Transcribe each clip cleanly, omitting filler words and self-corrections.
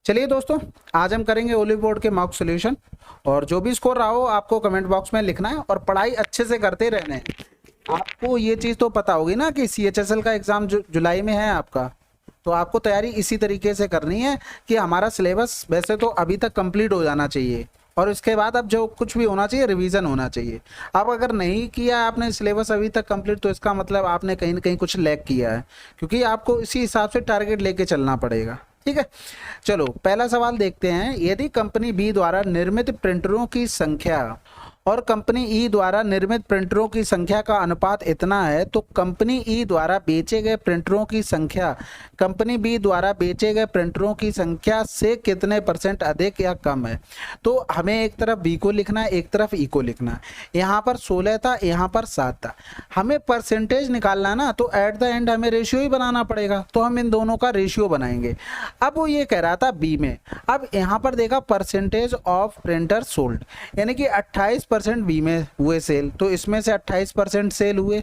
चलिए दोस्तों, आज हम करेंगे ओली बोर्ड के मॉक सॉल्यूशन। और जो भी स्कोर रहा हो आपको कमेंट बॉक्स में लिखना है और पढ़ाई अच्छे से करते रहना है। आपको ये चीज़ तो पता होगी ना कि CHSL का एग्ज़ाम जुलाई में है आपका, तो आपको तैयारी इसी तरीके से करनी है कि हमारा सिलेबस वैसे तो अभी तक कंप्लीट हो जाना चाहिए और इसके बाद अब जो कुछ भी होना चाहिए रिवीजन होना चाहिए। अब अगर नहीं किया आपने सिलेबस अभी तक कंप्लीट तो इसका मतलब आपने कहीं ना कहीं कुछ लैग किया है, क्योंकि आपको इसी हिसाब से टारगेट लेके चलना पड़ेगा। ठीक है, चलो पहला सवाल देखते हैं। यदि कंपनी बी द्वारा निर्मित प्रिंटरों की संख्या और कंपनी ई द्वारा निर्मित प्रिंटरों की संख्या का अनुपात इतना है तो कंपनी ई द्वारा बेचे गए प्रिंटरों की संख्या कंपनी बी द्वारा बेचे गए प्रिंटरों की संख्या से कितने % अधिक या कम है। तो हमें एक तरफ बी को लिखना है, एक तरफ ई को लिखना है। यहाँ पर 16 था, यहाँ पर 7 था। हमें परसेंटेज निकालना है ना, तो एट द एंड हमें रेशियो ही बनाना पड़ेगा, तो हम इन दोनों का रेशियो बनाएंगे। अब वो ये कह रहा था बी में, अब यहाँ पर देखा परसेंटेज ऑफ प्रिंटर सोल्ड, यानी कि 28% बी में हुए सेल, तो इसमें से 28% सेल हुए।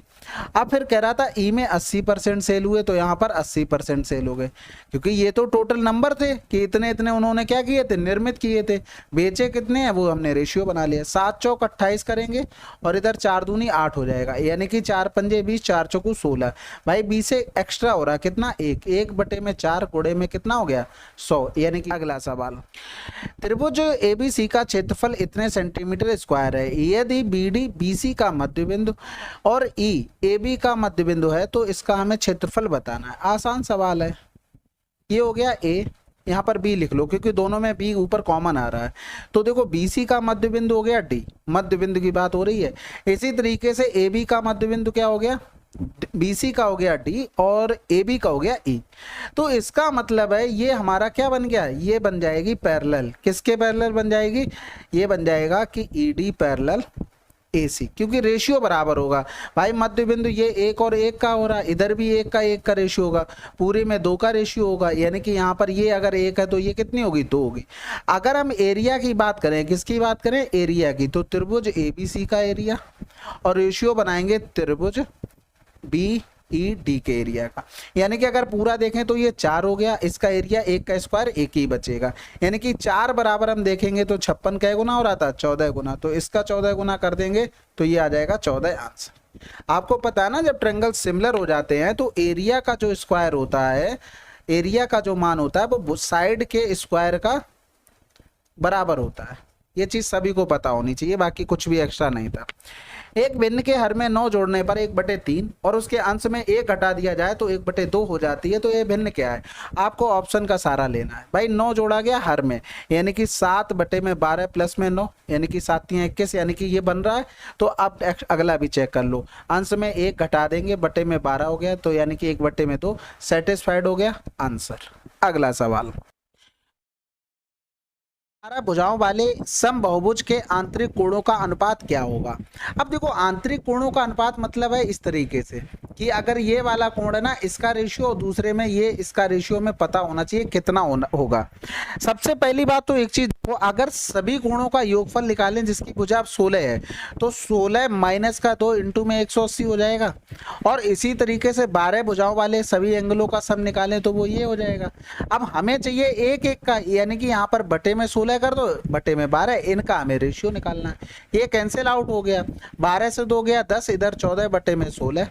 अब फिर कह रहा था ई में 80% सेल हुए, तो यहाँ पर 80% सेल हो गए, क्योंकि ये तो टोटल नंबर थे कि इतने इतने उन्होंने क्या किए थे, निर्मित किए थे। बेचे कितने हैं वो हमने रेशियो बना लिया। 7 चौक 28 करेंगे और इधर 4 दूनी 8 हो जाएगा, यानी कि 4 पंजे 20, 4 चौकू 16। भाई 20 से एक्स्ट्रा हो रहा कितना, 1/4 गुणे में कितना हो गया, 100। यानी कि अगला सवाल, त्रिभुज ABC का क्षेत्रफल इतने सेंटीमीटर स्क्वायर है। यदि BD BC का मध्य बिंदु और E AB का मध्य बिंदु है तो इसका हमें क्षेत्रफल बताना है। आसान सवाल है। ये हो गया A, यहाँ पर B लिख लो क्योंकि दोनों में B ऊपर कॉमन आ रहा है। तो देखो BC का मध्य बिंदु हो गया D, मध्य बिंदु की बात हो रही है। इसी तरीके से AB का मध्य बिंदु क्या हो गया, BC का हो गया D और AB का हो गया E। तो इसका मतलब है ये हमारा क्या बन गया, ये बन जाएगी पैरेलल। किसके पैरेलल बन जाएगी, ये बन जाएगा कि ED पैरेलल AC, क्योंकि रेशियो बराबर होगा। भाई मध्य बिंदु ये 1 और 1 का हो रहा है, इधर भी 1 का 1 का रेशियो होगा, पूरे में 2 का रेशियो होगा, यानी कि यहाँ पर ये अगर 1 है तो ये कितनी होगी, 2 होगी। अगर हम एरिया की बात करें, किसकी बात करें, एरिया की, तो त्रिभुज ABC का एरिया और रेशियो बनाएंगे त्रिभुज BED के एरिया का। यानी कि अगर पूरा देखें तो ये 4 हो गया, इसका एरिया 1 का स्क्वायर 1 ही बचेगा, यानी कि 4 बराबर हम देखेंगे तो 56 कै गुना हो रहा था, 14 गुना। तो इसका 14 गुना कर देंगे तो ये आ जाएगा 14 आंसर। आपको पता है ना, जब ट्रायंगल सिमिलर हो जाते हैं तो एरिया का जो स्क्वायर होता है, एरिया का जो मान होता है वो साइड के स्क्वायर का बराबर होता है। ये चीज सभी को पता होनी चाहिए, बाकी कुछ भी एक्स्ट्रा नहीं था। एक भिन्न के हर में 9 जोड़ने पर 1/3 और उसके अंश में 1 घटा दिया जाए तो 1/2 हो जाती है। तो ये भिन्न क्या है, आपको ऑप्शन का सहारा लेना है। भाई 9 जोड़ा गया हर में, यानी कि 7/12 प्लस में 9, यानी कि 7 × 21, यानी कि ये बन रहा है। तो अब अगला भी चेक कर लो, अंश में 1 घटा देंगे, बटे में 12 हो गया, तो यानी कि 1/2 सेटिस्फाइड हो गया आंसर। अगला सवाल, 12 भुजाओं वाले समबाहुभुज के आंतरिक कोणों का अनुपात क्या होगा। अब देखो आंतरिक कोणों का अनुपात मतलब है इस तरीके से कि अगर ये वाला कोण है ना, इसका रेशियो और दूसरे में ये इसका रेशियो में पता होना चाहिए कितना होगा। सबसे पहली बात तो एक चीज, तो अगर सभी कोणों का योगफल निकालें जिसकी भुजा 16 है तो 16 माइनस का 2 इंटू में 180 हो जाएगा। और इसी तरीके से 12 भुजाओं वाले सभी एंगलों का सम निकालें तो वो ये हो जाएगा। अब हमें चाहिए एक एक का, यानी कि यहाँ पर बटे में 16 कर दो, बटे में 12, इनका हमें रेशियो निकालना है। ये कैंसिल आउट हो गया, 12 से 2 गया 10, इधर 14 बटे में 16,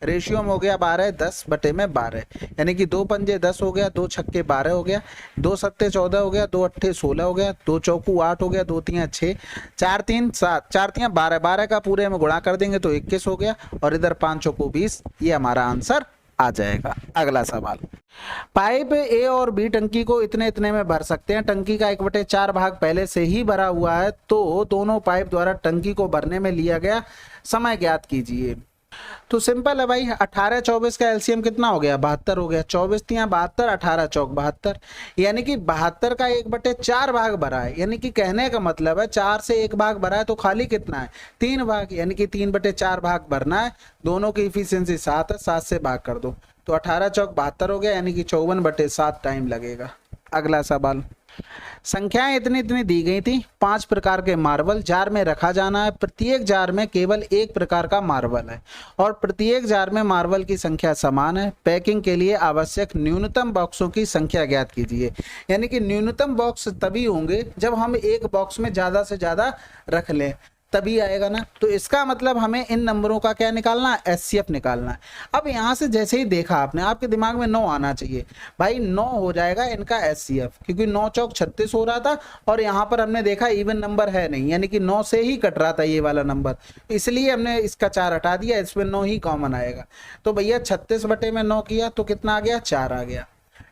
रेशियो में हो गया 12, 10 बटे में 12, यानी कि 2 पंजे 10 हो गया, 2 छक्के 12 हो गया, 2 सत्ते 14 हो गया, 2 अट्ठे 16 हो गया, 2 चौकू 8 हो गया, 2 तियां 6, 4 3 7, 4 तियां 12, 12 का पूरे में गुणा कर देंगे तो 21 हो गया, और इधर 5 चौकू 20, ये हमारा आंसर आ जाएगा। अगला सवाल, पाइप A और B टंकी को इतने इतने में भर सकते हैं। टंकी का 1/4 भाग पहले से ही भरा हुआ है, तो दोनों पाइप द्वारा टंकी को भरने में लिया गया समय ज्ञात कीजिए। तो सिंपल है भाई, 18 24 का एलसीएम कितना हो गया, 72 हो गया। 24 तियां 72, 18 चौक 72, यानी कि 72 का 1/4 भाग भरा है। यानी कि कहने का मतलब है 4 से 1 भाग भरा है तो खाली कितना है, 3 भाग, यानी कि 3/4 भाग भरना है। दोनों की इफिशियंसी 7 है, 7 से भाग कर दो तो 18 चौक 72 हो गया, यानी कि 54/7 टाइम लगेगा। अगला सवाल, संख्याएं इतनी इतनी दी गई थी, 5 प्रकार के मार्बल जार में रखा जाना है, प्रत्येक जार में केवल एक प्रकार का मार्बल है और प्रत्येक जार में मार्बल की संख्या समान है। पैकिंग के लिए आवश्यक न्यूनतम बॉक्सों की संख्या ज्ञात कीजिए। यानी कि न्यूनतम बॉक्स तभी होंगे जब हम एक बॉक्स में ज़्यादा से ज़्यादा रख लें, तभी आएगा ना। तो इसका मतलब हमें इन नंबरों का क्या निकालना है, एचसीएफ निकालना है। अब यहाँ से जैसे ही देखा आपने, आपके दिमाग में 9 आना चाहिए भाई, 9 हो जाएगा इनका एचसीएफ, क्योंकि 9 चौक 36 हो रहा था और यहाँ पर हमने देखा इवन नंबर है नहीं, यानी कि 9 से ही कट रहा था ये वाला नंबर, इसलिए हमने इसका 4 हटा दिया, इसमें 9 ही कॉमन आएगा। तो भैया 36 बटे में 9 किया तो कितना आ गया, 4 आ गया।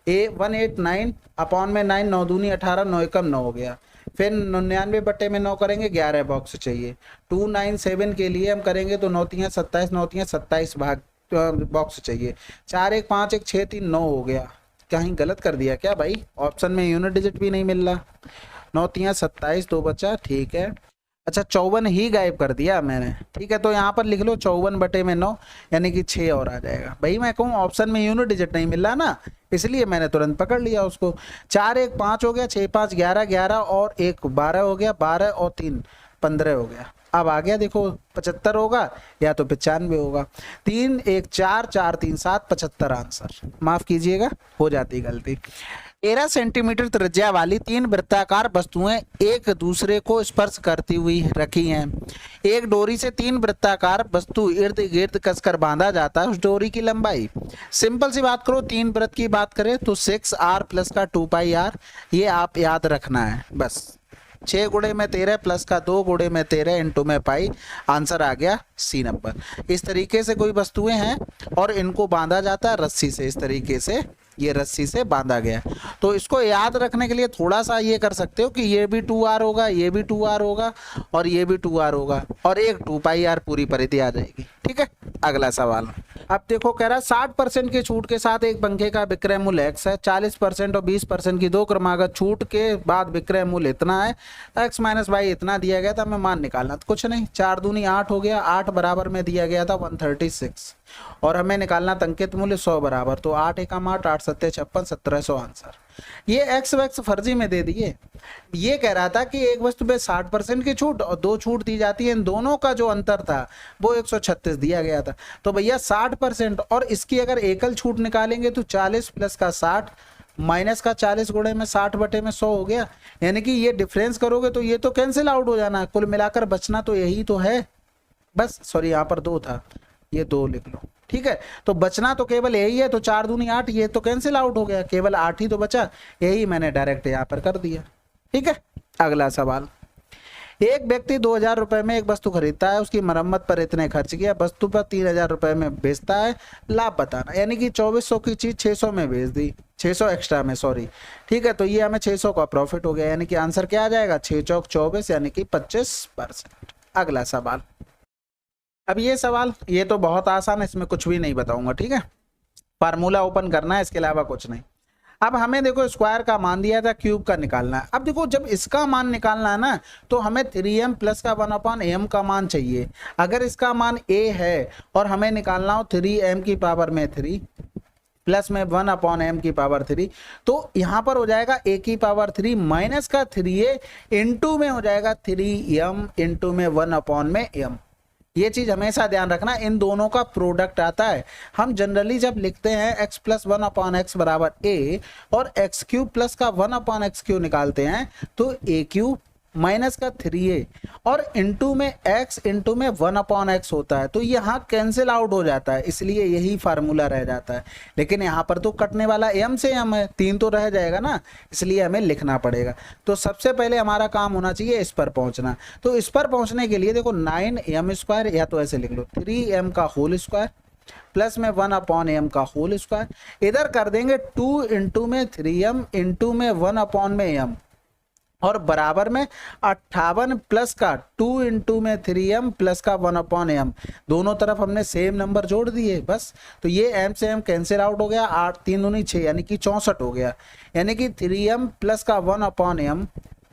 189 अपॉन में 9, 9 दूनी 18, 9 एकम 9 हो गया। फिर 99 बटे में 9 करेंगे, 11 बॉक्स चाहिए। 297 के लिए हम करेंगे तो 9 तियां 27, 9 तियां 27 भाग बॉक्स चाहिए। 4 1 5 1 6 3 9 हो गया। कहीं गलत कर दिया क्या भाई, ऑप्शन में यूनिट डिजिट भी नहीं मिल रहा। 9 तियां 27, 2 बचा, ठीक है। अच्छा 54 ही गायब कर दिया मैंने, ठीक है। तो यहाँ पर लिख लो 54 बटे में 9, यानी कि 6 और आ जाएगा। भाई मैं कहूँ ऑप्शन में यूनिट डिजिट नहीं मिल रहा ना, इसलिए मैंने तुरंत पकड़ लिया उसको। 4 1 5 हो गया, 6 5 11, 11 और 1 12 हो गया, 12 और 3 15 हो गया। अब आ गया देखो 75 होगा या तो 95 होगा। 3 1 4 4 3 7 75 आंसर। माफ कीजिएगा, हो जाती गलती। 13 सेंटीमीटर त्रिज्या वाली 3 वृत्ताकार वस्तुएं एक दूसरे को स्पर्श करती हुई रखी हैं। एक डोरी से 3 वृत्ताकार वस्तु इर्द गिर्द कसकर बांधा जाता है। उस डोरी की लंबाई, सिंपल सी बात करो, 3 वृत्त की बात करें तो 6r प्लस का 2πr, ये आप याद रखना है बस। 6 गुणे में 13 प्लस का 2 गुणे में 13 इंटू में पाई, आंसर आ गया सी नंबर। इस तरीके से कोई वस्तुएं हैं और इनको बांधा जाता है रस्सी से, इस तरीके से ये रस्सी से बांधा गया। तो इसको याद रखने के लिए थोड़ा सा ये कर सकते हो कि ये भी 2r होगा, ये भी 2r होगा और ये भी 2r होगा और एक 2πr पूरी परिधि आ जाएगी। ठीक है, अगला सवाल। अब देखो कह रहा है 60% की छूट के साथ एक पंखे का विक्रय मूल्य x है, 40% और 20% की 2 क्रमागत छूट के बाद विक्रय मूल्य इतना है, x माइनस वाई इतना दिया गया था, हमें मान निकालना। तो कुछ नहीं, 4 दूनी 8 हो गया, 8 बराबर में दिया गया था 136 और हमें निकालना था अंकित मूल्य 100 बराबर। तो 8 एकम 8, 8 सत्ते 56, 1700 आंसर। ये एक्स वैक्स फर्जी में दे दिए। ये कह रहा था कि एक वस्तु पे 60% की छूट और 2 छूट दी जाती है, इन दोनों का जो अंतर था वो 136 दिया गया था। तो भैया 60% और इसकी अगर एकल छूट निकालेंगे तो 40 प्लस का 60 माइनस का 40 गुणे में 60 बटे में 100 हो गया। यानी कि ये डिफरेंस करोगे तो ये तो कैंसिल आउट हो जाना है, कुल मिलाकर बचना तो यही तो है बस। सॉरी यहाँ पर 2 था, ये 2 लिख लो, ठीक है। तो बचना तो केवल यही है, तो 4 दूनी 8, ये तो कैंसिल आउट हो गया, केवल 8 ही तो बचा, यही मैंने डायरेक्ट यहाँ पर कर दिया। ठीक है, अगला सवाल। एक व्यक्ति 2000 रुपए में एक वस्तु खरीदता है, उसकी मरम्मत पर इतने खर्च किया, वस्तु पर 3000 रुपए में बेचता है, लाभ बताना। यानी कि 2400 की चीज 600 में बेच दी, 600 एक्स्ट्रा में, सॉरी। ठीक है, तो ये हमें 600 का प्रॉफिट हो गया, यानी कि आंसर क्या आ जाएगा, 6 चौक 24, यानी कि 25%। अगला सवाल। अब ये सवाल, ये तो बहुत आसान है, इसमें कुछ भी नहीं बताऊंगा। ठीक है, फार्मूला ओपन करना है, इसके अलावा कुछ नहीं। अब हमें देखो स्क्वायर का मान दिया था, क्यूब का निकालना है। अब देखो जब इसका मान निकालना है ना, तो हमें 3m प्लस का 1/m का मान चाहिए। अगर इसका मान a है और हमें निकालना हो 3m की पावर में 3 प्लस में 1/m की पावर 3, तो यहाँ पर हो जाएगा a की पावर 3 माइनस का 3a इंटू में हो जाएगा 3m इंटू में 1/m। ये चीज हमेशा ध्यान रखना, इन दोनों का प्रोडक्ट आता है। हम जनरली जब लिखते हैं x प्लस 1/x बराबर a और x क्यूब प्लस का 1/x क्यूब निकालते हैं तो a क्यूब माइनस का 3a और इंटू में x इंटू में 1/x होता है, तो यहाँ कैंसिल आउट हो जाता है, इसलिए यही फार्मूला रह जाता है। लेकिन यहाँ पर तो कटने वाला m से m है, 3 तो रह जाएगा ना, इसलिए हमें लिखना पड़ेगा। तो सबसे पहले हमारा काम होना चाहिए इस पर पहुंचना। तो इस पर पहुंचने के लिए देखो 9m स्क्वायर, या तो ऐसे लिख लो 3m का होल स्क्वायर प्लस में 1/m का होल स्क्वायर, इधर कर देंगे 2 इंटू में 3m इंटू में 1/m और बराबर में 58 प्लस का 2 इंटू में 3m प्लस का 1/m। दोनों तरफ हमने सेम नंबर जोड़ दिए बस। तो ये m से m कैंसिल आउट हो गया, 8 3 दूनी 6 यानी कि 64 हो गया। यानी कि 3m प्लस का 1/m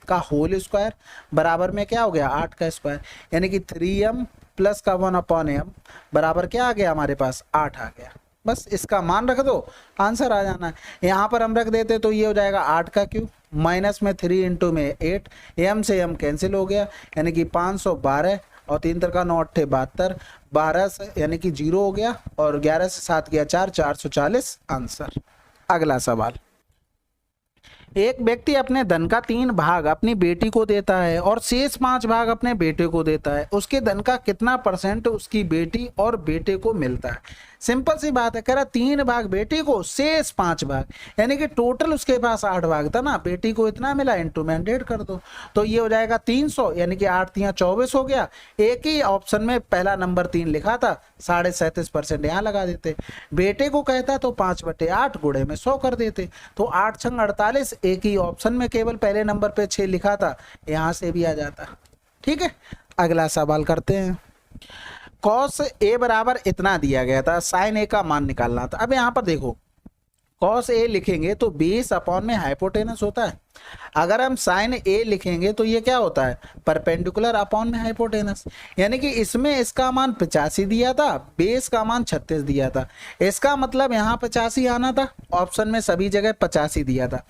का होल स्क्वायर बराबर में क्या हो गया, 8 का स्क्वायर, यानी कि 3m प्लस का 1/m बराबर क्या आ गया हमारे पास, 8 आ गया। बस इसका मान रख दो, आंसर आ जाना है। यहाँ पर हम रख देते तो ये हो जाएगा 8 का क्यूब माइनस में 3 इंटू में 8, m से m कैंसिल हो गया, यानी कि 512 और 3 3 9 8 72, 12 से यानी कि 0 हो गया और 11 से 7 गया 4, 440 आंसर। अगला सवाल, एक व्यक्ति अपने धन का 3 भाग अपनी बेटी को देता है और शेष 5 भाग अपने बेटे को देता है। उसके धन का कितना % उसकी बेटी और बेटे को मिलता है? सिंपल सी बात है, कह रहा 3 भाग बेटी को, शेष 5 भाग, यानी कि टोटल उसके पास 8 भाग था ना, बेटी को इतना मिला, इंटू में 100 कर दो, तो ये हो जाएगा 300, यानी कि 8 3 24 हो गया। एक ही ऑप्शन में पहला नंबर 3 लिखा था, 37.5% यहाँ लगा देते। बेटे को कहता तो 5/8 गुणे में 100 कर देते, तो 8 छंग 48, एक ही ऑप्शन में केवल पहले नंबर पे 6 लिखा था, यहाँ से भी आ जाता। ठीक है, अगला सवाल करते हैं। कॉस ए बराबर इतना दिया गया था, साइन ए का मान निकालना था। अब यहाँ पर देखो, कॉस ए लिखेंगे तो बेस अपॉन में हाइपोटेनस होता है। अगर हम साइन ए लिखेंगे तो ये क्या होता है, परपेंडिकुलर अपॉन में हाइपोटेनस। यानी कि इसमें इसका मान 85 दिया था, बेस का मान 36 दिया था, इसका मतलब यहाँ 85 आना था, ऑप्शन में सभी जगह 85 दिया था।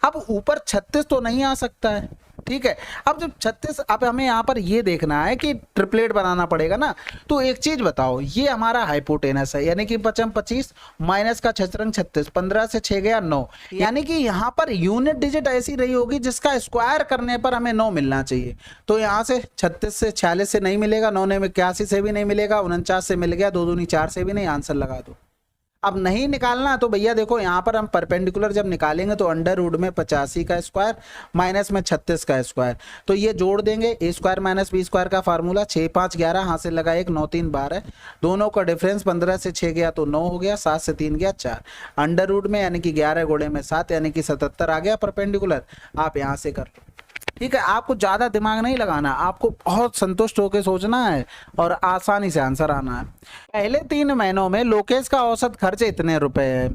अब ऊपर 36 तो नहीं आ सकता है, ठीक है। अब जब 36, अब हमें यहाँ पर ये देखना है कि ट्रिपलेट बनाना पड़ेगा ना। तो एक चीज बताओ, ये हमारा हाइपोटेनस है, यानी कि 55 25 माइनस का 6 36, 15 से 6 गया 9, यानी कि यहाँ पर यूनिट डिजिट ऐसी रही होगी जिसका स्क्वायर करने पर हमें 9 मिलना चाहिए। तो यहाँ से 36 से 46 से नहीं मिलेगा, 9 में 81 से भी नहीं मिलेगा, 49 से मिल गया, 2 दूनी 4 से भी नहीं, आंसर लगा दो। अब नहीं निकालना तो भैया देखो, यहाँ पर हम परपेंडिकुलर जब निकालेंगे तो अंडर रूट में 85 का स्क्वायर माइनस में 36 का स्क्वायर, तो ये जोड़ देंगे, ए स्क्वायर माइनस बी स्क्वायर का फार्मूला, 6 5 11, हाथ से लगा 1 9 3 12, दोनों का डिफरेंस 15 से 6 गया तो 9 हो गया, 7 से 3 गया 4, अंडर रूट में यानी कि 11 गुणे में 7 यानी कि 77 आ गया परपेंडिकुलर। आप यहाँ से कर लो, ठीक है। आपको ज्यादा दिमाग नहीं लगाना, आपको बहुत संतुष्ट होकर सोचना है और आसानी से आंसर आना है। पहले 3 महीनों में लोकेश का औसत खर्च इतने रुपए है,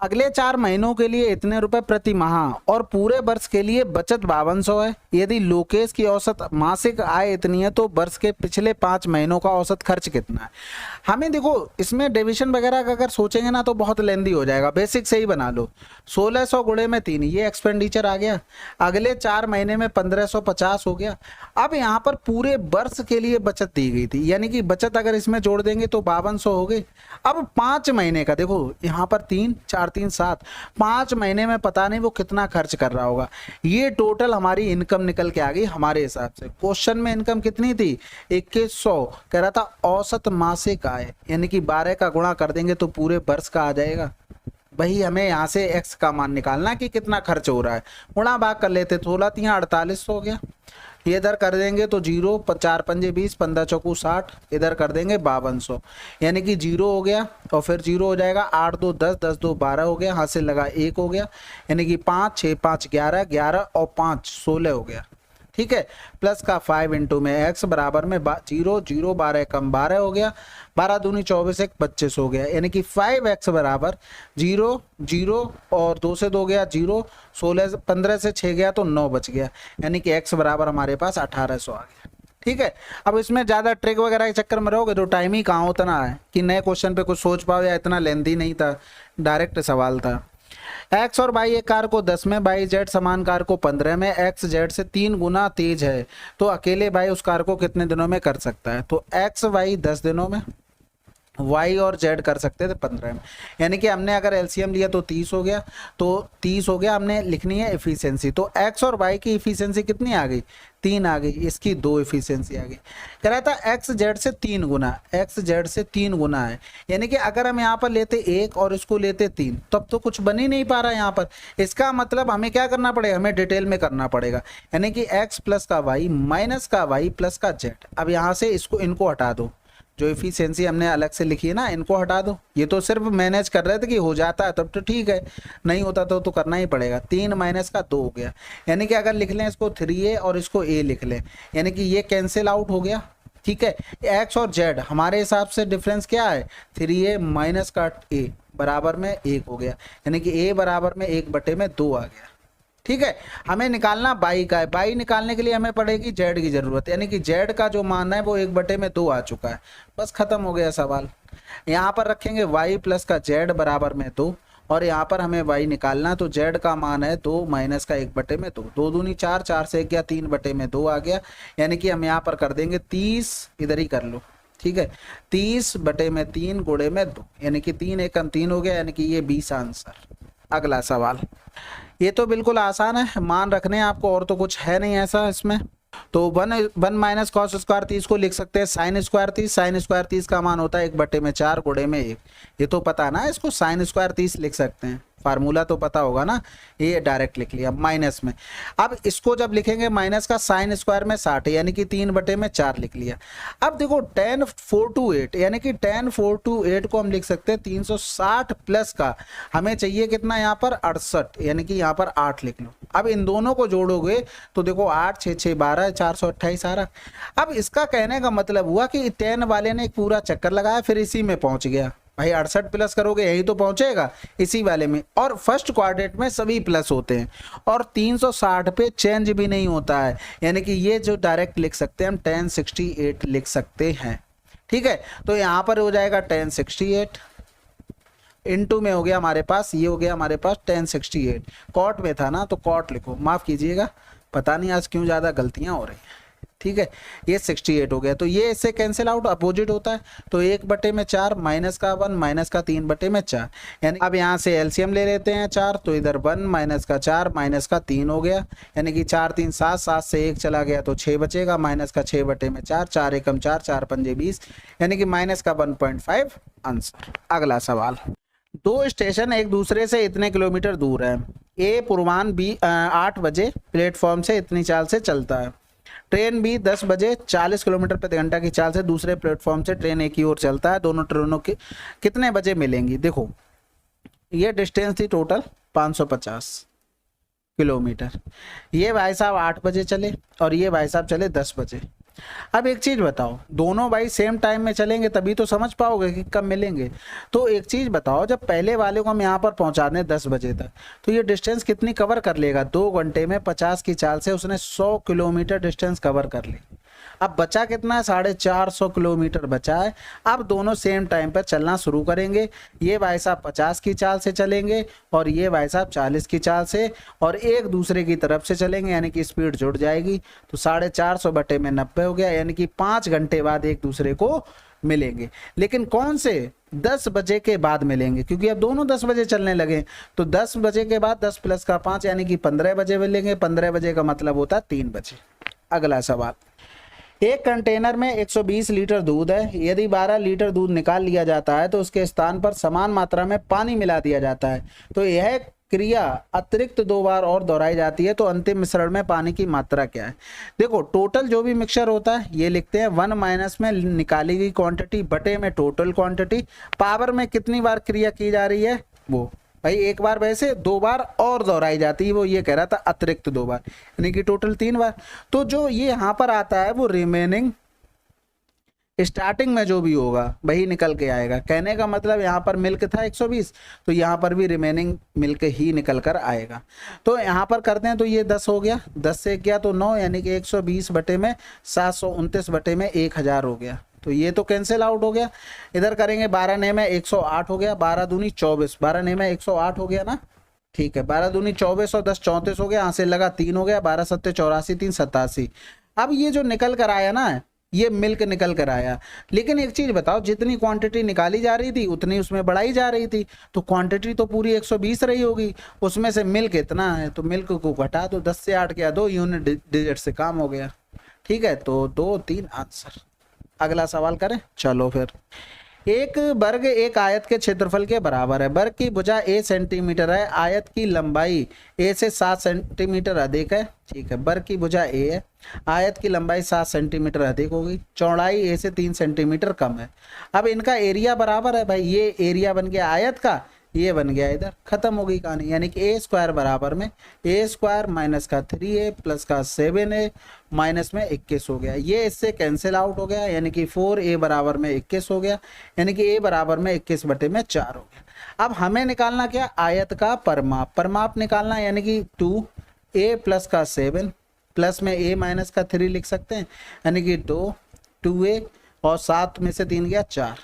अगले 4 महीनों के लिए इतने रुपए प्रति माह और पूरे वर्ष के लिए बचत 5200 है। यदि लोकेश की औसत मासिक आय इतनी है तो वर्ष के पिछले 5 महीनों का औसत खर्च कितना है? हमें देखो, इसमें डिविजन वगैरह का अगर सोचेंगे ना तो बहुत लेंदी हो जाएगा, बेसिक से ही बना लो। 1600 गुणे में 3, ये एक्सपेंडिचर आ गया, अगले 4 महीने में 1550 हो गया। अब यहाँ पर पूरे वर्ष के लिए बचत दी गई थी, यानी कि बचत अगर इसमें जोड़ देंगे तो 5200 हो गई। अब 5 महीने का देखो, यहाँ पर 3 4 3 7, 5 महीने में पता नहीं वो कितना खर्च कर रहा होगा। ये टोटल हमारी इनकम निकल के आ गई हमारे हिसाब से। क्वेश्चन में इनकम कितनी थी, 2100, कह रहा था औसत मासिक आय, यानी कि 12 का गुणा कर देंगे तो पूरे वर्ष का आ जाएगा। वही हमें यहाँ से x का मान निकालना कि कितना खर्च हो रहा है, गुणा भाग कर लेते, 16 3 48 हो गया, ये इधर कर देंगे तो 0, 4 5 20, 15 चौकू 60, इधर कर देंगे 5200, यानी कि 0 हो गया और फिर 0 हो जाएगा, 8 2 10, 10 2 12 हो गया, हाथ से लगा 1 हो गया, यानी कि 5 6 5 11, 11 और 5 16 हो गया, ठीक है। प्लस का 5 इंटू में x बराबर में 0 0 12 कम 12 हो गया, 12 दूनी 24 1 25 हो गया, यानी कि 5x बराबर 0 0 और 2 से 2 गया 0, 16 15 से 6 गया तो 9 बच गया, यानी कि x बराबर हमारे पास 1800 आ गया। ठीक है। अब इसमें ज़्यादा ट्रिक वगैरह के चक्कर में रहोगे तो टाइम ही कहाँ उतना है कि नए क्वेश्चन पे कुछ सोच पाओ, या इतना लेंथी नहीं था, डायरेक्ट सवाल था। एक्स और वाई एक कार को 10 में, वाई जेड समान कार को 15 में, एक्स जेड से 3 गुना तेज है तो अकेले वाई उस कार को कितने दिनों में कर सकता है? तो एक्स वाई 10 दिनों में, वाई और जेड कर सकते थे 15 में, यानी कि हमने अगर एलसीएम लिया तो 30 हो गया, तो 30 हो गया। हमने लिखनी है एफिशिएंसी, तो एक्स और वाई की एफिशिएंसी कितनी आ गई? 3 आ गई, इसकी 2 एफिशिएंसी आ गई। कह रहा था एक्स जेड से 3 गुना, एक्स जेड से 3 गुना है, यानी कि अगर हम यहाँ पर लेते 1 और इसको लेते 3 तब तो कुछ बन ही नहीं पा रहा है यहाँ पर। इसका मतलब हमें क्या करना पड़ेगा, हमें डिटेल में करना पड़ेगा, यानी कि एक्स प्लस का वाई माइनस का वाई प्लस का जेड। अब यहाँ से इनको हटा दो, जो एफिशिएंसी हमने अलग से लिखी है ना, इनको हटा दो। ये तो सिर्फ मैनेज कर रहे थे कि हो जाता है तब तो ठीक है, नहीं होता तो करना ही पड़ेगा। 3 माइनस का 2 हो गया, यानी कि अगर लिख लें इसको 3a और इसको a लिख लें, यानी कि ये कैंसिल आउट हो गया। ठीक है, एक्स और जेड हमारे हिसाब से डिफरेंस क्या है, 3a माइनस का a बराबर में 1 हो गया, यानी कि a बराबर में 1/2 आ गया। ठीक है, हमें निकालना बाई का है, बाई निकालने के लिए हमें पड़ेगी जेड की जरूरत, यानी कि जेड का जो मान है वो 1/2 आ चुका है। बस खत्म हो गया सवाल। यहाँ पर रखेंगे y प्लस का जेड बराबर में 2, और यहाँ पर हमें y निकालना है, तो z का मान है 2 माइनस का 1/2, 2 दूनी 4, 4 से 1 गया, 3/2 आ गया, यानी कि हम यहाँ पर कर देंगे 30, इधर ही कर लो, ठीक है, 30/3 गुणे में 2, यानी कि 3 एकम 3 हो गया, यानी कि ये 20 आंसर। अगला सवाल, ये तो बिल्कुल आसान है, मान रखने हैं आपको, और तो कुछ है नहीं ऐसा इसमें। तो 1 माइनस कॉस स्क्वायर 30 को लिख सकते हैं साइन स्क्वायर 30, साइन स्क्वायर 30 का मान होता है 1/4 गुणे में 1, ये तो पता ना, इसको साइन स्क्वायर 30 लिख सकते हैं, फार्मूला तो पता होगा ना, ये डायरेक्ट लिख लिया माइनस में। अब इसको जब लिखेंगे माइनस का साइन स्क्वायर में 60 यानी कि 3/4 लिख लिया। अब देखो tan 428 यानी कि tan 428 को हम लिख सकते हैं 360 प्लस का हमें चाहिए कितना यहाँ पर 68, यानी कि यहाँ पर 8 लिख लो। अब इन दोनों को जोड़ोगे तो देखो 8 6 6 12 428 आ रहा। अब इसका कहने का मतलब हुआ कि tan वाले ने एक पूरा चक्कर लगाया फिर इसी में पहुंच गया, भाई 68 प्लस करोगे यही तो पहुंचेगा इसी वाले में, और फर्स्ट क्वाड्रेंट में सभी प्लस होते हैं और 360 पे चेंज भी नहीं होता है, यानी कि ये जो डायरेक्ट लिख सकते हैं हम tan 68 लिख सकते हैं, ठीक है। तो यहाँ पर हो जाएगा tan 68 इनटू में हो गया हमारे पास, ये हो गया हमारे पास tan 68, कॉट में था ना तो कॉट लिखो, माफ कीजिएगा, पता नहीं आज क्यों ज़्यादा गलतियाँ हो रही हैं, ठीक है। ये 68 हो गया, तो ये इससे कैंसिल आउट, अपोजिट होता है, तो 1/4 माइनस का 1 माइनस का 3/4, यानी अब यहाँ से एलसीएम ले लेते हैं 4, तो इधर 1 माइनस का 4 माइनस का 3 हो गया, यानी कि 4 3 7, 7 से 1 चला गया तो 6 बचेगा, माइनस का 6/4, 4 एकम 4, 4 पंजे 20, यानी कि माइनस का 1.5 आंसर। अगला सवाल, 2 स्टेशन एक दूसरे से इतने किलोमीटर दूर है, ए पूर्वाह्न 8 बजे प्लेटफॉर्म से इतनी चाल से चलता है, ट्रेन भी 10 बजे 40 किलोमीटर प्रति घंटा की चाल से दूसरे प्लेटफॉर्म से ट्रेन एक ही ओर चलता है, दोनों ट्रेनों की कितने बजे मिलेंगी। देखो ये डिस्टेंस थी टोटल 550 किलोमीटर, ये भाई साहब 8 बजे चले और ये भाई साहब चले 10 बजे। अब एक चीज बताओ, दोनों भाई सेम टाइम में चलेंगे तभी तो समझ पाओगे कि कब मिलेंगे। तो एक चीज बताओ, जब पहले वाले को हम यहाँ पर पहुंचा दें 10 बजे तक, तो ये डिस्टेंस कितनी कवर कर लेगा, 2 घंटे में 50 की चाल से उसने 100 किलोमीटर डिस्टेंस कवर कर ली। अब बचा कितना है, 450 किलोमीटर बचा है। अब दोनों सेम टाइम पर चलना शुरू करेंगे, ये भाई साहब 50 की चाल से चलेंगे और ये भाई साहब 40 की चाल से, और एक दूसरे की तरफ से चलेंगे, यानी कि स्पीड जुड़ जाएगी, तो 450/90 हो गया, यानी कि 5 घंटे बाद एक दूसरे को मिलेंगे। लेकिन कौन से, 10 बजे के बाद मिलेंगे, क्योंकि अब दोनों 10 बजे चलने लगे, तो 10 बजे के बाद 10 प्लस का 5 यानी कि 15 बजे मिलेंगे, 15 बजे का मतलब होता है 3 बजे। अगला सवाल, एक कंटेनर में 120 लीटर दूध है, यदि 12 लीटर दूध निकाल लिया जाता है तो उसके स्थान पर समान मात्रा में पानी मिला दिया जाता है, तो यह क्रिया अतिरिक्त 2 बार और दोहराई जाती है, तो अंतिम मिश्रण में पानी की मात्रा क्या है। देखो टोटल जो भी मिक्सचर होता है ये लिखते हैं 1 माइनस में निकाली गई क्वांटिटी बटे में टोटल क्वांटिटी, पावर में कितनी बार क्रिया की जा रही है, वो भाई एक बार वैसे 2 बार और दोहराई जाती है, वो ये कह रहा था अतिरिक्त 2 बार, यानी कि टोटल 3 बार। तो जो ये यहाँ पर आता है वो रिमेनिंग स्टार्टिंग में जो भी होगा वही निकल के आएगा। कहने का मतलब यहाँ पर मिल्क था 120, तो यहाँ पर भी रिमेनिंग मिल्क ही निकल कर आएगा। तो यहाँ पर करते हैं, तो ये 10 हो गया, 10 से गया तो 9, यानी कि 120 बटे में 729 बटे में 1000 हो गया, तो ये तो कैंसिल आउट हो गया। इधर करेंगे 12 ने में 108 हो गया, 12 दूनी 24, 12 ने में 108 हो गया ना, ठीक है, 12 दूनी 24 और 10 34 हो गया, यहाँ से लगा 3 हो गया, 12 सत्ते 84, 3 87। अब ये जो निकल कर आया ना, ये मिल्क निकल कर आया। लेकिन एक चीज बताओ, जितनी क्वांटिटी निकाली जा रही थी उतनी उसमें बढ़ाई जा रही थी, तो क्वांटिटी तो पूरी 120 रही होगी, उसमें से मिल्क इतना है, तो मिल्क को घटा दो, 10 से 8 गया, 2 यूनिट डिजिट से काम हो गया, ठीक है, तो 2 3 आंसर। अगला सवाल करें, चलो फिर। एक वर्ग एक आयत के क्षेत्रफल के बराबर है, वर्ग की भुजा a सेंटीमीटर है, आयत की लंबाई a से 7 सेंटीमीटर अधिक है, ठीक है, वर्ग की भुजा a है, आयत की लंबाई 7 सेंटीमीटर अधिक होगी, चौड़ाई a से 3 सेंटीमीटर कम है। अब इनका एरिया बराबर है, भाई ये एरिया बन गया आयत का, ये बन गया इधर, खत्म हो गई कहानी, यानी कि a स्क्वायर बराबर में a स्क्वायर माइनस का 3a प्लस का 7a माइनस में 21 हो गया, ये इससे कैंसिल आउट हो गया, यानी कि 4a बराबर में 21 हो गया, यानी कि a बराबर में 21 बटे में 4 हो गया। अब हमें निकालना क्या, आयत का परमाप, परमाप निकालना, यानी कि 2a प्लस का 7 प्लस में a माइनस का 3 लिख सकते हैं, यानी कि 2a और 7 में से 3 गया 4,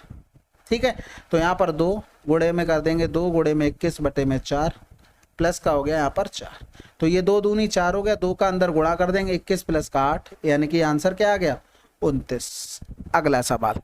ठीक है, तो यहाँ पर 2 गुणे में कर देंगे 2 गुणे में 21/4 प्लस का हो गया यहाँ पर 4। तो ये 2 दूनी 4 हो गया, 2 का अंदर गुणा कर देंगे 21 प्लस का 8, यानी कि आंसर क्या आ गया 29। अगला सवाल,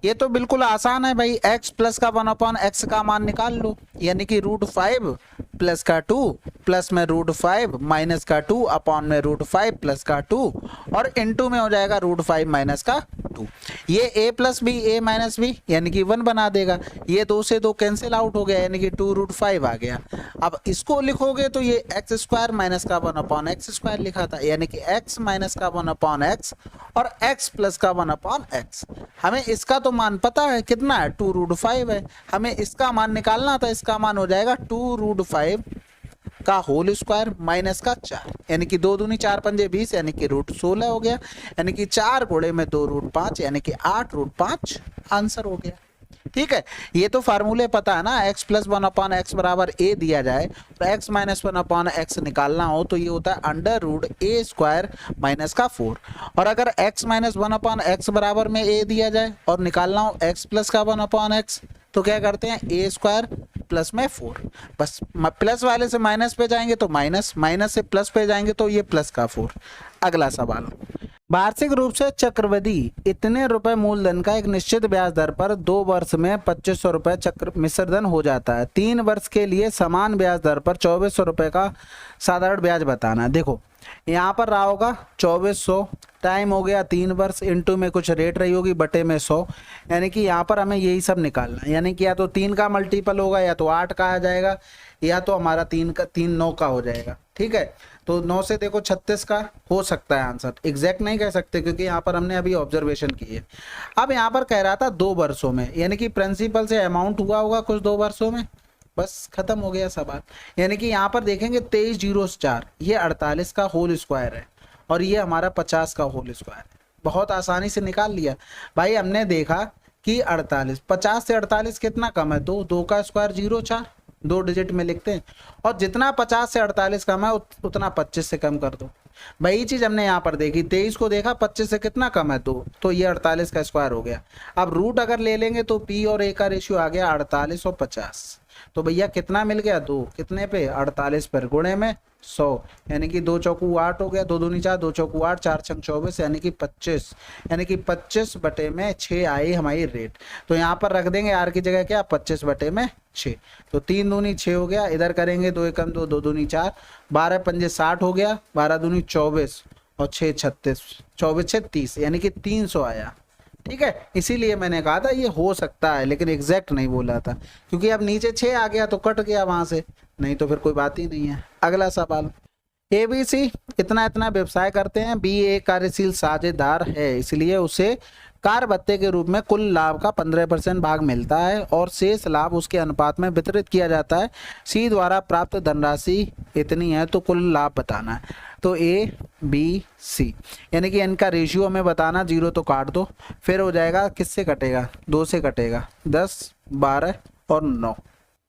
ये तो बिल्कुल आसान है भाई, x प्लस का 1/x का मान निकाल लो, यानी कि √5 प्लस का 2 प्लस में √5 माइनस का 2 अपॉन में √5 प्लस का 2 और इनटू में हो जाएगा √5 माइनस का 2। ये a plus B a minus B यानी कि 1 बना देगा, ये 2 से 2 कैंसिल आउट हो गया यानी कि 2√5 आ गया। अब इसको लिखोगे तो ये x² माइनस का 1/x² लिखा था, यानी कि x माइनस का 1/x और x प्लस का 1/x। हमें इसका तो मान पता है कितना है, 2√5 है, हमें इसका मान निकालना था, इसका मान हो जाएगा 2√5 का होल स्क्वायर माइनस का 4, यानी कि 2 दूनी 4 पंजे 20 यानी कि √16 हो गया, यानी कि 4 गुणे में 2√5 यानी कि 8√5 आंसर हो गया। ठीक है, ये तो फार्मूले पता है ना, x प्लस 1/x बराबर a दिया जाए तो x माइनस 1/x निकालना हो तो ये होता है √a² माइनस का 4, और अगर x माइनस 1/x बराबर में a दिया जाए और निकालना हो x प्लस का 1/x तो क्या करते हैं a² प्लस में 4, बस प्लस वाले से माइनस पे जाएंगे तो माइनस, माइनस से प्लस पे जाएंगे तो ये प्लस का 4। अगला सवाल, वार्षिक रूप से चक्रवृद्धि इतने रुपए मूलधन का एक निश्चित ब्याज दर पर 2 वर्ष में 2500 रुपए चक्र मिश्रधन हो जाता है, 3 वर्ष के लिए समान ब्याज दर पर 2400 रुपए का साधारण ब्याज बताना है। देखो यहाँ पर रहा होगा 2400, टाइम हो गया 3 वर्ष, इनटू में कुछ रेट रही होगी बटे में 100, यानी कि यहाँ पर हमें यही सब निकालना है, यानी कि या तो 3 का मल्टीपल होगा या तो 8 का आ जाएगा या तो हमारा 3 9 का हो जाएगा। ठीक है, तो 9 से देखो 36 का हो सकता है आंसर, एग्जैक्ट नहीं कह सकते क्योंकि यहाँ पर हमने अभी ऑब्जर्वेशन की है। अब यहाँ पर कह रहा था 2 वर्षों में, यानी कि प्रिंसिपल से अमाउंट हुआ होगा कुछ 2 वर्षों में, बस खत्म हो गया सवाल। यानी कि यहाँ पर देखेंगे 2304 ये 48 का होल स्क्वायर है और ये हमारा 50 का होल स्क्वायर है, बहुत आसानी से निकाल लिया भाई। हमने देखा कि 48 50 से 48 कितना कम है, 2 का स्क्वायर 0,4, 2 डिजिट में लिखते हैं, और जितना 50 से 48 कम है उतना 25 से कम कर दो। वही चीज हमने यहाँ पर देखी, 23 को देखा 25 से कितना कम है 2, तो ये 48 का स्क्वायर हो गया। अब रूट अगर ले लेंगे तो p और a का रेशियो आ गया 48 और 50, तो भैया कितना मिल गया 2, कितने पे 48 पर गुणे में 100, यानी कि 2 चौकू 8 हो गया, 2 दूनी 4, 2 चौकू 8, 4 छंग 24 यानी कि 25, यानी कि 25 बटे में 6 आई हमारी रेट। तो यहाँ पर रख देंगे r की जगह क्या 25 बटे में 6, तो 3 दूनी 6 हो गया, इधर करेंगे 2 एकम 2, 2 दूनी 4, 12 पंजे 60 हो गया, 12 दूनी 24 और 6 36, 24 6 30 यानी कि 300 आया। ठीक है, इसीलिए मैंने कहा था ये हो सकता है लेकिन एग्जैक्ट नहीं बोला था, क्योंकि अब नीचे 6 आ गया तो कट गया वहां से, नहीं तो फिर कोई बात ही नहीं है। अगला सवाल, ABC इतना व्यवसाय करते हैं, B एक कार्यशील साझेदार है इसलिए उसे कार भत्ते के रूप में कुल लाभ का 15% भाग मिलता है और शेष लाभ उसके अनुपात में वितरित किया जाता है। C द्वारा प्राप्त धनराशि इतनी है तो कुल लाभ बताना है। तो A B C यानी कि इनका रेशियो हमें बताना, 0 तो काट दो, फिर हो जाएगा किससे कटेगा 2 से कटेगा, 10 12 और 9,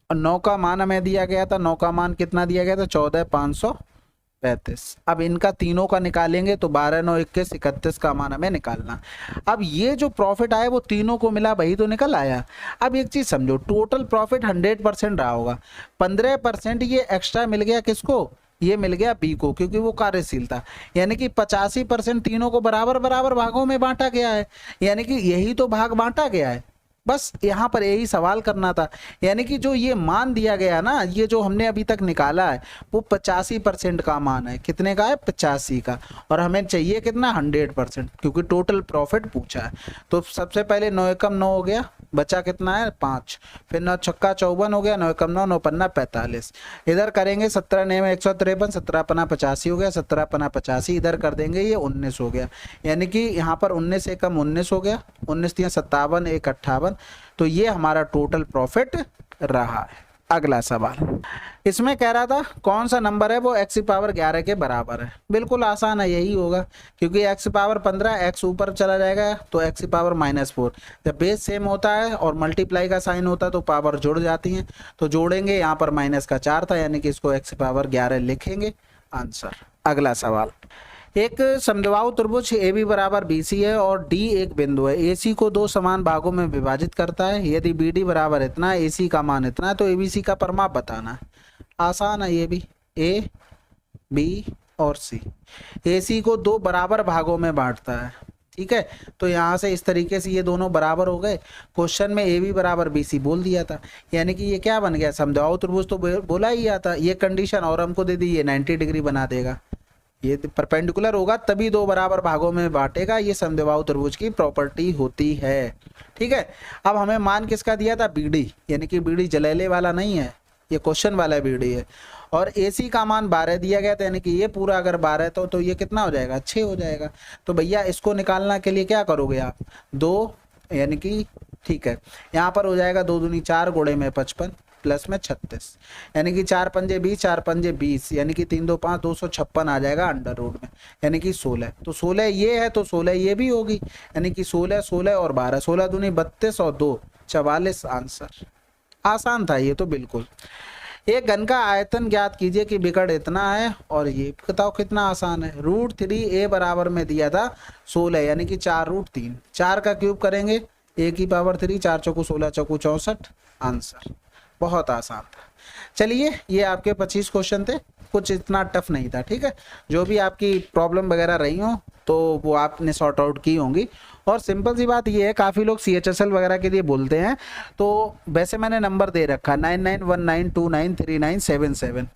और 9 का मान हमें दिया गया था, 9 का मान कितना दिया गया था 14,535। अब इनका तीनों का निकालेंगे तो 12 9 21 31 का मान हमें निकालना। अब ये जो प्रॉफिट आया वो तीनों को मिला वही तो निकल आया। अब एक चीज समझो, टोटल प्रॉफिट 100% रहा होगा, 15% ये एक्स्ट्रा मिल गया किसको, ये मिल गया बी को, क्योंकि वो कार्यशील था, यानी कि 85% तीनों को बराबर बराबर भागों में बांटा गया है, यानी कि यही तो भाग बांटा गया है। बस यहाँ पर यही सवाल करना था, यानी कि जो ये मान दिया गया ना, ये जो हमने अभी तक निकाला है वो 85% का मान है, कितने का है 85 का, और हमें चाहिए कितना 100% क्योंकि टोटल प्रॉफिट पूछा है। तो सबसे पहले 9 एकम 9 हो गया, बचा कितना है 5, फिर 9 छक्का 54 हो गया, 9 एकम 9 9 पन्ना 45, इधर करेंगे 17 9 में 153, 17 पन्ना 85 हो गया, 17 पन्ना 85 इधर कर देंगे ये 19 हो गया, यानी कि यहाँ पर 19 एकम 19 हो गया, 19 3 57 1 58, तो ये हमारा टोटल प्रॉफिट रहा है। अगला सवाल, इसमें कह रहा था कौन सा नंबर है वो x⁻11 के बराबर है। बिल्कुल आसान है, यही होगा क्योंकि x⁻15 x ऊपर चला जाएगा तो x⁻−4, जब बेस सेम होता है और मल्टीप्लाई का साइन होता है तो पावर जुड़ जाती हैं, तो जोड़ेंगे, यहाँ पर माइनस का 4 था यानी कि इसको x⁻11 लिखेंगे आंसर। अगला सवाल, एक समद्विबाहु त्रिभुज ए बी बराबर बी सी है और डी एक बिंदु है, ए सी को दो समान भागों में विभाजित करता है। यदि बी डी बराबर इतना, ए सी का मान इतना है, तो ए बी सी का परिमाप बताना है। आसान है ये भी, ए बी और सी। ए सी को दो बराबर भागों में बांटता है, ठीक है। तो यहाँ से इस तरीके से ये दोनों बराबर हो गए। क्वेश्चन में ए बी बराबर बी सी बोल दिया था, यानी कि ये क्या बन गया, समद्विबाहु त्रिभुज तो बोला ही आता। ये कंडीशन और हमको दे दी, ये 90 डिग्री बना देगा। ये परपेंडिकुलर होगा तभी दो बराबर भागों में बांटेगा, ये समद्विबाहु त्रिभुज की प्रॉपर्टी होती है, ठीक है। अब हमें मान किसका दिया था, बी डी, यानी कि बी डी जलेले वाला नहीं है, ये क्वेश्चन वाला बी डी है। और ए सी का मान 12 दिया गया था, यानी कि ये पूरा अगर 12 तो ये कितना हो जाएगा, 6 हो जाएगा। तो भैया इसको निकालना के लिए क्या करोगे आप, 2 यानी कि ठीक है, यहाँ पर हो जाएगा 2 दूनी 4 गुणे में 55 प्लस में 36, यानी कि 4 पंजे 20, 4 पंजे 20, यानी कि 3 2 5 256 आ जाएगा अंडर रूट में, यानी कि 16। तो 16 ये है तो 16 ये भी होगी, यानी कि 16 16 और 12, 16 दूनी 32 और 2 44 आंसर। आसान था ये तो बिल्कुल। एक घन का आयतन ज्ञात कीजिए कि विकर्ण इतना है, और ये बताओ कितना आसान है। √3 a बराबर में दिया था 16, यानी कि 4√3, 4 का क्यूब करेंगे a की पावर 3, 4 चौकू 16 चौकू 64 आंसर। बहुत आसान था। चलिए ये आपके 25 क्वेश्चन थे, कुछ इतना टफ नहीं था, ठीक है। जो भी आपकी प्रॉब्लम वगैरह रही हो तो वो आपने सॉर्ट आउट की होंगी। और सिंपल सी बात ये है, काफ़ी लोग CHSL वगैरह के लिए बोलते हैं, तो वैसे मैंने नंबर दे रखा 9919293977।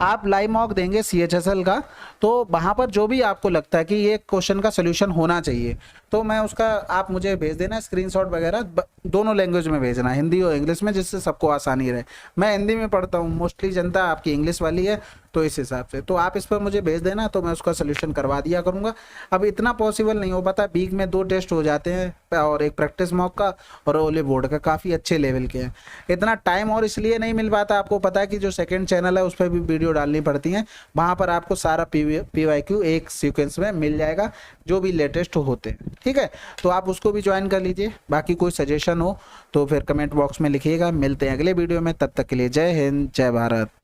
आप लाइव मॉक देंगे CHSL का, तो वहाँ पर जो भी आपको लगता है कि ये क्वेश्चन का सोल्यूशन होना चाहिए, तो मैं उसका आप मुझे भेज देना स्क्रीनशॉट वगैरह, दोनों लैंग्वेज में भेजना, हिंदी और इंग्लिश में, जिससे सबको आसानी रहे। मैं हिंदी में पढ़ता हूँ, मोस्टली जनता आपकी इंग्लिश वाली है, तो इस हिसाब से तो आप इस पर मुझे भेज देना, तो मैं उसका सोल्यूशन करवा दिया करूँगा। अब इतना पॉसिबल नहीं हो पाता, वीक में 2 टेस्ट हो जाते हैं, और एक प्रैक्टिस मॉक का और ओले बोर्ड का, काफ़ी अच्छे लेवल के हैं। इतना टाइम और इसलिए नहीं मिल पाता, आपको पता है कि जो सेकंड चैनल है उस पर भी वीडियो डालनी पड़ती हैं, वहाँ पर आपको सारा PYQ एक सीक्वेंस में मिल जाएगा, जो भी लेटेस्ट होते हैं, ठीक है। तो आप उसको भी ज्वाइन कर लीजिए। बाकी कोई सजेशन हो तो फिर कमेंट बॉक्स में लिखिएगा। मिलते हैं अगले वीडियो में, तब तक के लिए जय हिंद जय भारत।